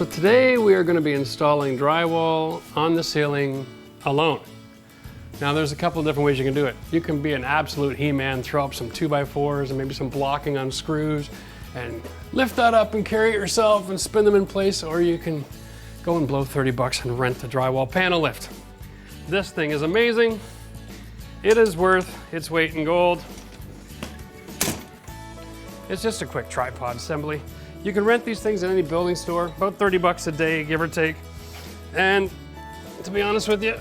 So today we are going to be installing drywall on the ceiling alone. Now there's a couple of different ways you can do it. You can be an absolute He-Man, throw up some 2x4s and maybe some blocking on screws and lift that up and carry it yourself and spin them in place, or you can go and blow 30 bucks and rent the drywall panel lift. This thing is amazing. It is worth its weight in gold. It's just a quick tripod assembly. You can rent these things at any building store, about 30 bucks a day, give or take. And to be honest with you,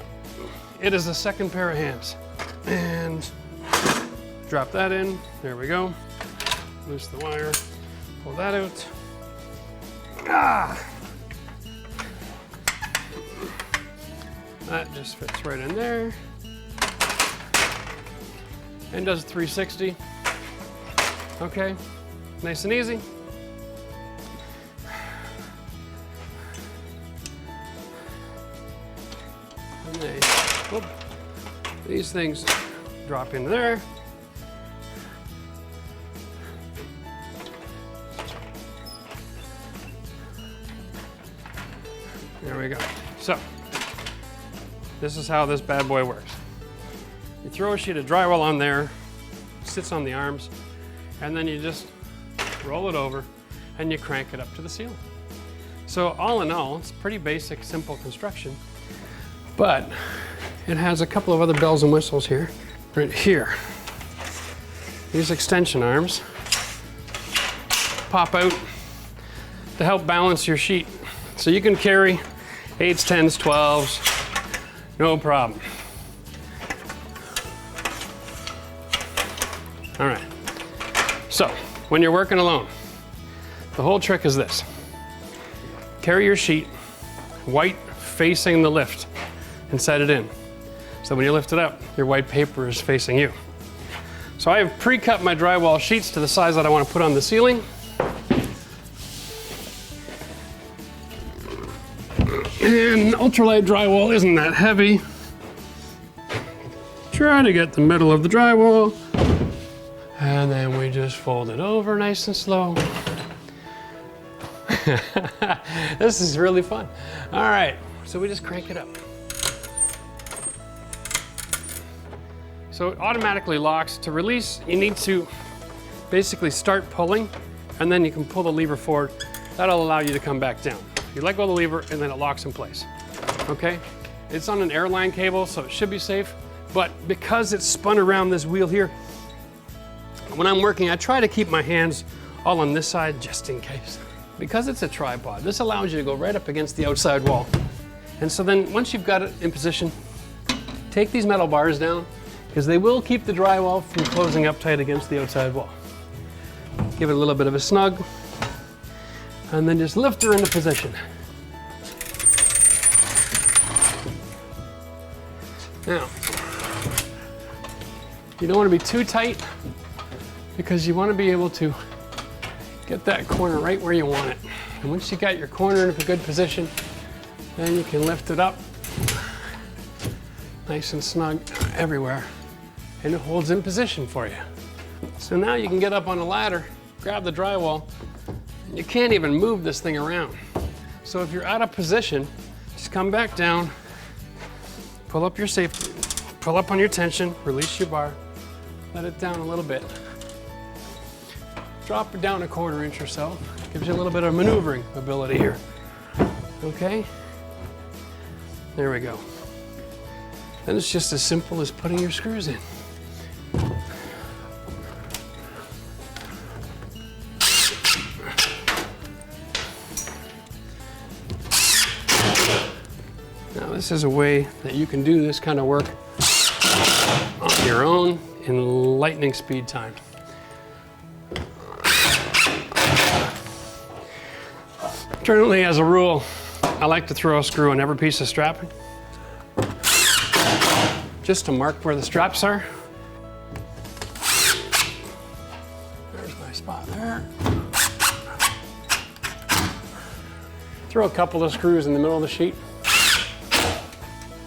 it is a second pair of hands. And drop that in, there we go. Loose the wire, pull that out. That just fits right in there. And does 360. Okay, nice and easy. And these things drop into there. There we go. So, this is how this bad boy works. You throw a sheet of drywall on there, sits on the arms, and then you just roll it over and you crank it up to the ceiling. So all in all, it's pretty basic, simple construction, but it has a couple of other bells and whistles here. Right here, these extension arms pop out to help balance your sheet. So you can carry 8s, 10s, 12s, no problem. All right, so when you're working alone, the whole trick is this. Carry your sheet white facing the lift and set it in. So when you lift it up, your white paper is facing you. So I have pre-cut my drywall sheets to the size that I want to put on the ceiling. And ultralight drywall isn't that heavy. Try to get the middle of the drywall. And then we just fold it over nice and slow. This is really fun. All right, so we just crank it up. So it automatically locks. To release, you need to basically start pulling, and then you can pull the lever forward. That'll allow you to come back down. You let go of the lever, and then it locks in place. Okay? It's on an airline cable, so it should be safe. But because it's spun around this wheel here, when I'm working, I try to keep my hands all on this side just in case. Because it's a tripod, this allows you to go right up against the outside wall. And so then once you've got it in position, take these metal bars down, because they will keep the drywall from closing up tight against the outside wall. Give it a little bit of a snug, and then just lift her into position. Now, you don't want to be too tight, because you want to be able to get that corner right where you want it. And once you got your corner in a good position, then you can lift it up nice and snug everywhere, and it holds in position for you. So now you can get up on a ladder, grab the drywall, and you can't even move this thing around. So if you're out of position, just come back down, pull up your safety, pull up on your tension, release your bar, let it down a little bit. Drop it down a 1/4 inch or so. Gives you a little bit of maneuvering ability here. Okay? There we go. Then it's just as simple as putting your screws in. Now this is a way that you can do this kind of work on your own in lightning speed time. Currently, as a rule, I like to throw a screw in every piece of strapping, just to mark where the straps are. There's my spot there. Throw a couple of screws in the middle of the sheet.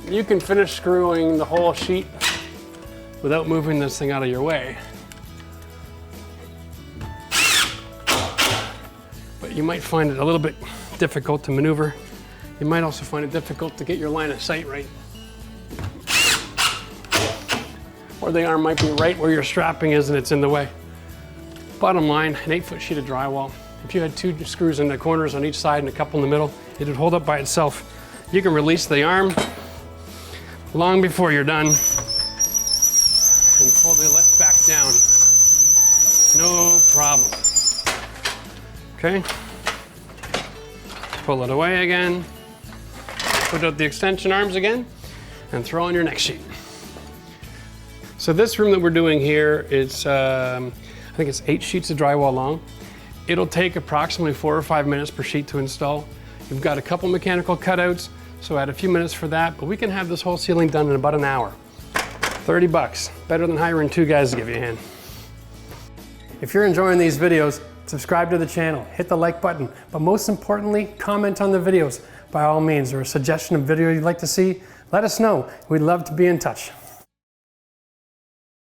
You can finish screwing the whole sheet without moving this thing out of your way. But you might find it a little bit difficult to maneuver. You might also find it difficult to get your line of sight right. Or the arm might be right where your strapping is and it's in the way. Bottom line, an 8-foot sheet of drywall. If you had 2 screws in the corners on each side and a couple in the middle, it would hold up by itself. You can release the arm long before you're done and pull the lift back down. No problem. Okay. Pull it away again. Put out the extension arms again and throw on your next sheet. So this room that we're doing here is, I think it's 8 sheets of drywall long. It'll take approximately 4 or 5 minutes per sheet to install. You've got a couple mechanical cutouts, so add a few minutes for that, but we can have this whole ceiling done in about an hour. 30 bucks, better than hiring 2 guys to give you a hand. If you're enjoying these videos, subscribe to the channel, hit the like button, but most importantly, comment on the videos by all means, or a suggestion of video you'd like to see, let us know. We'd love to be in touch.